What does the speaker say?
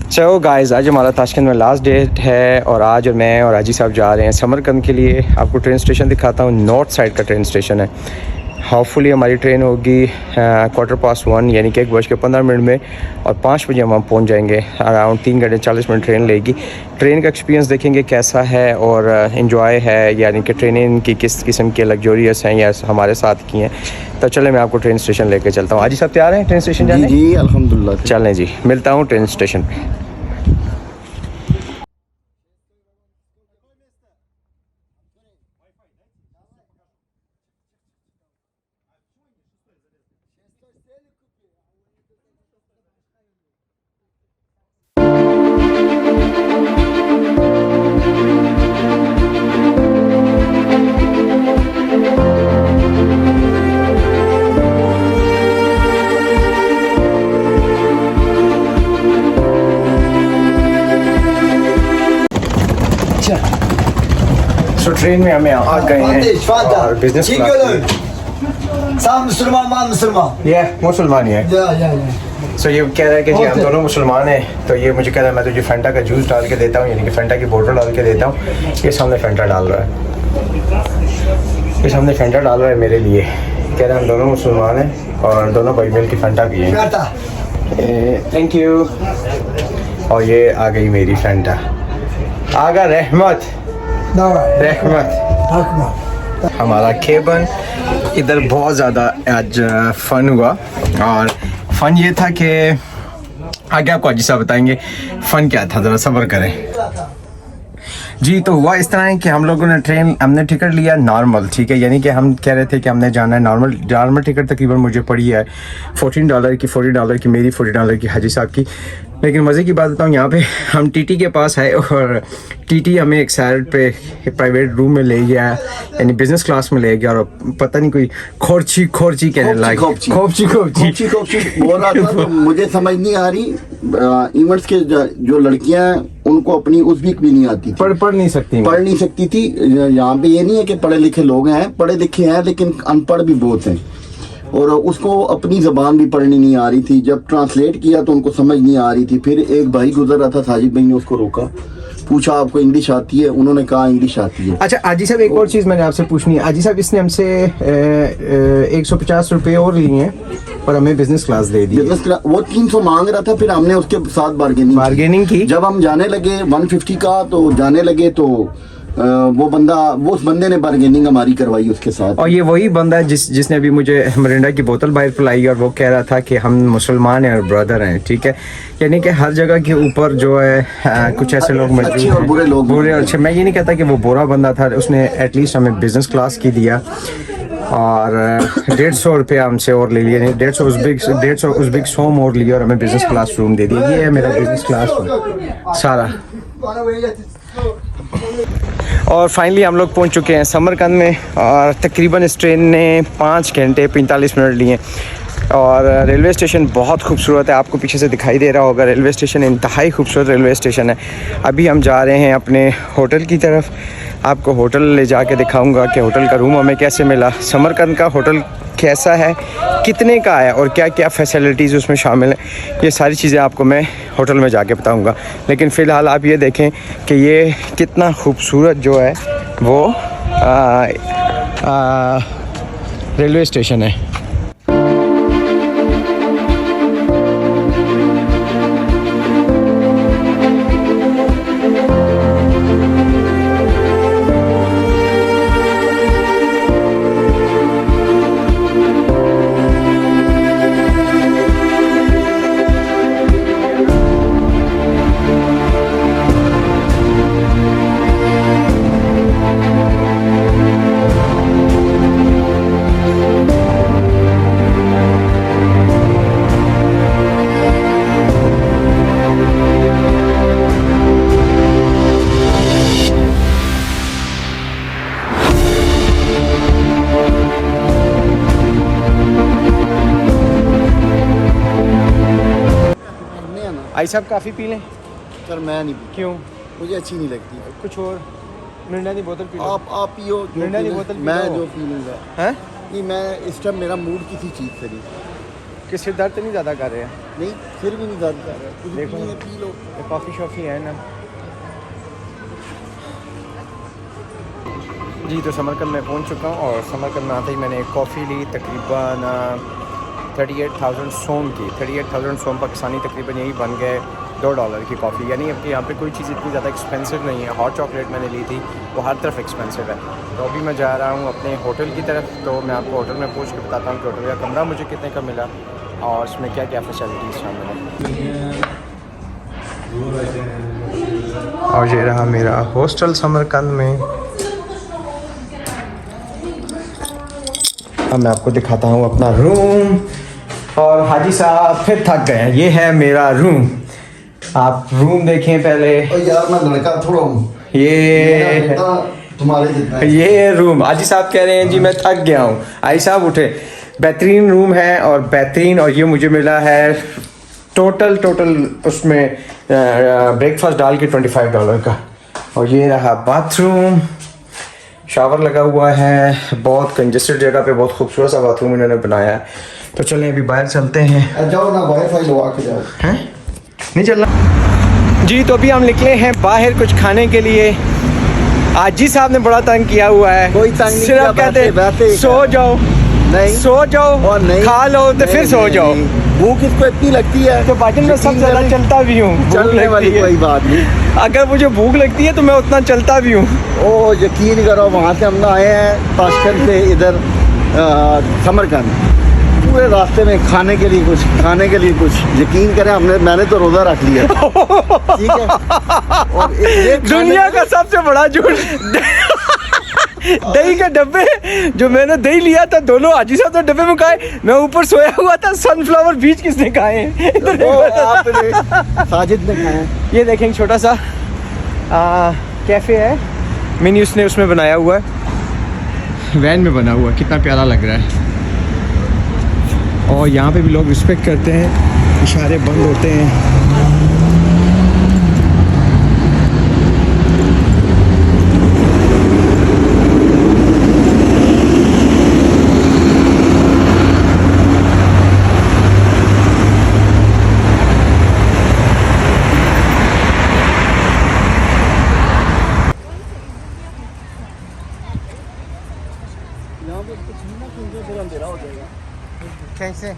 So guys, आज हमारा Tashkent में लास्ट डेट है और आज और मैं और हाजी साहब जा रहे हैं समरकंद के लिए। आपको ट्रेन स्टेशन दिखाता हूँ, नॉर्थ साइड का ट्रेन स्टेशन है। होपफुली हमारी ट्रेन होगी 1:15 यानी कि 1:15 में, और 5 बजे हम वहाँ पहुँच जाएंगे। अराउंड 3 घंटे 40 मिनट ट्रेन लेगी। ट्रेन का एक्सपीरियंस देखेंगे कैसा है और इन्जॉय है, यानी कि ट्रेनें की किस किस्म के लग्जोरियस हैं या हमारे साथ की हैं। तो चले मैं आपको ट्रेन स्टेशन लेके चलता हूँ। हाजी साहब तैयार हैं ट्रेन स्टेशन जाने? जी अल्हम्दुलिल्लाह। चलें जी, मिलता हूँ ट्रेन स्टेशन पे। तो ट्रेन में हमें आ गए हैं और बिजनेस मुसलमान ये मुसलमान है। सो ये कह रहा है कि जी हम दोनों मुसलमान हैं। तो ये मुझे कह रहा है मैं तुझे फेंटा का जूस डाल के देता हूँ, यानी कि फेंटा की बोतल डाल के देता हूँ। ये सामने फेंटा डाल रहा है, ये सामने फेंटा डाल रहा है मेरे लिए। कह रहा है हम दोनों मुसलमान हैं और दोनों भाई मिल के फेंटा पिए। Thank you. और ये आ गई मेरी फेंटा। आगा रहमत हमारा केबन इधर बहुत ज़्यादा आज फ़न हुआ। और फ़न ये था कि आगे आपको हाजी साहब बताएंगे फ़न क्या था, ज़रा सब्र करें जी। तो हुआ इस तरह है कि हम लोगों ने हमने टिकट लिया नॉर्मल, ठीक है, यानी कि हम कह रहे थे कि हमने जाना है नॉर्मल टिकट तकरीबन मुझे पड़ी है $14 की, $40 की मेरी, $40 की हाजी साहब की। लेकिन मज़े की बात बताऊँ, यहाँ पे हम टीटी के पास आए और टीटी हमें एक साइड पे प्राइवेट रूम में ले गया, यानी बिजनेस क्लास में ले गया। और पता नहीं कोई खोरची कहने लगी, खोपची बोल रहा था। तो मुझे समझ नहीं आ रही, इवेंट्स के जो लड़कियां हैं उनको अपनी उज़्बेक भी नहीं आती, पढ़ नहीं सकती थी। यहाँ पे ये नहीं है कि पढ़े लिखे लोग हैं, पढ़े लिखे हैं लेकिन अनपढ़ भी बहुत हैं। और उसको अपनी ज़बान भी पढ़नी नहीं आ रही थी। जब ट्रांसलेट किया तो उनको समझ नहीं आ रही थी। फिर एक भाई गुजर रहा था, साजिद भाई ने उसको रोका, पूछा आपको इंग्लिश आती है? उन्होंने कहा इंग्लिश आती है। अच्छा आजी साहब, एक और चीज़ मैंने आपसे पूछनी है। आजी साहब, इसने हमसे 150 रुपये और लिए हैं और हमें बिजनेस क्लास दे दी। बिजनेस क्लास वो 300 मांग रहा था, फिर हमने उसके साथ बार्गेनिंग की। जब हम जाने लगे 150 का तो जाने लगे तो उस बंदे ने बार्गेनिंग हमारी करवाई उसके साथ। और ये वही बंदा है जिसने अभी मुझे मरिंडा की बोतल बाहर पिलाई और वो कह रहा था कि हम मुसलमान हैं और ब्रदर हैं, ठीक है। यानी कि हर जगह के ऊपर जो है कुछ ऐसे लोग मौजूद हैं और बुरे और अच्छे। मैं ये नहीं कहता कि वो बुरा बंदा था, उसने एटलीस्ट हमें बिजनेस क्लास की दिया और 150 रुपये हमसे और ले लिए, 150 उज़्बेक सोम और लिए और हमें बिजनेस क्लास रूम दे दिया। ये है मेरा बिजनेस क्लास रूम सारा। और फाइनली हम लोग पहुंच चुके हैं समरकंद में और तकरीबन इस ट्रेन ने 5 घंटे 45 मिनट लिए। और रेलवे स्टेशन बहुत खूबसूरत है, आपको पीछे से दिखाई दे रहा होगा। रेलवे स्टेशन इंतहाई खूबसूरत रेलवे स्टेशन है। अभी हम जा रहे हैं अपने होटल की तरफ। आपको होटल ले जाके दिखाऊंगा कि होटल का रूम हमें कैसे मिला, समरकंद का होटल कैसा है, कितने का है और क्या क्या फैसिलिटीज़ उसमें शामिल हैं। ये सारी चीज़ें आपको मैं होटल में जाके बताऊंगा। लेकिन फ़िलहाल आप ये देखें कि ये कितना खूबसूरत जो है वो रेलवे स्टेशन है। भाई साहब काफ़ी पी लें? सर मैं नहीं पी। क्यों? मुझे अच्छी नहीं लगती। कुछ और मिरिंडा की बोतल पी लो। आप पियो। मिरिंडा की बोतल मैं जो पी लूँगा। हैं? नहीं, मैं इस टाइम मेरा मूड किसी चीज़ से नहीं। कि सिर दर्द नहीं ज़्यादा कर रहे हैं? नहीं फिर भी नहीं ज़्यादा जा रहा है। कुछ देखो पीनी है, पी लो। ये कॉफ़ी शॉफ़ी है ना। जी तो समरकंद में पहुंच चुका हूँ और समरकंद में आते ही मैंने एक कॉफ़ी ली तकरीबन 38,000 सोम की। 38,000 सोम पाकिस्तानी तकरीबन यही बन गए $2 की कॉफ़ी। यानी अब यहाँ पे कोई चीज़ इतनी ज़्यादा एक्सपेंसिव नहीं है। हॉट चॉकलेट मैंने ली थी, वो हर तरफ एक्सपेंसिव है। तो अभी मैं जा रहा हूँ अपने होटल की तरफ, तो मैं आपको होटल में पूछ के बताता हूँ कि होटल का कमरा मुझे कितने का मिला और उसमें क्या क्या फैसिलिटीज़ शामिल हैं। और ये रहा मेरा हॉस्टल समरकंद में। अब मैं आपको दिखाता हूँ अपना रूम। और हाजी साहब फिर थक गए हैं। ये है मेरा रूम, आप रूम देखें पहले। और यार मैं लड़का थोड़ा हूँ, ये तुम्हारे जितना है। ये रूम हाजी साहब कह रहे हैं जी मैं थक गया हूँ। हाजी साहब उठे। बेहतरीन रूम है और बेहतरीन, और ये मुझे मिला है टोटल उसमें ब्रेकफास्ट डाल के $25 का। और ये रहा बाथरूम, शावर लगा हुआ है, बहुत कंजेस्टेड जगह पे बहुत खूबसूरत सा बाथरूम इन्होंने बनाया है। तो चलें अभी बाहर चलते हैं। जाओ ना वाईफाई लगा के जाओ। हैं नहीं चल रहा जी। तो अभी हम निकले हैं बाहर कुछ खाने के लिए। आजी साहब ने बड़ा तंग किया हुआ है। कोई तंग नहीं सिर्फ किया, कहते बैठे ही सो जाओ, नहीं सो जाओ और नहीं खा लो तो फिर सो जाओ। भूख इसको इतनी लगती है तो भाजन मैं सबसे ज़्यादा चलता भी हूँ। भूख चलने वाली लगती है। कोई बात नहीं। अगर मुझे भूख लगती है तो मैं उतना चलता भी हूँ। ओ यकीन करो, वहाँ से हम ना आए हैं ताशकंद से इधर समरकंद, पूरे रास्ते में खाने के लिए कुछ यकीन करें मैंने तो रोज़ा रख लिया। ठीक है। और ये दुनिया का सबसे बड़ा झूठ दही के डब्बे, जो मैंने दही लिया था दोनों हाजी साहब तो डब्बे में खाए, मैं ऊपर सोया हुआ था। सनफ्लावर बीज किसने खाए हैं? साजिद ने खाया। ये देखें छोटा सा कैफ़े है, मिनी उसने बनाया हुआ है, वैन में बना हुआ है। कितना प्यारा लग रहा है। और यहाँ पे भी लोग रिस्पेक्ट करते हैं, इशारे बंद होते हैं। यहाँ पे कुछ नहीं ना, फिर अंधेरा हो जाएगा। कैसे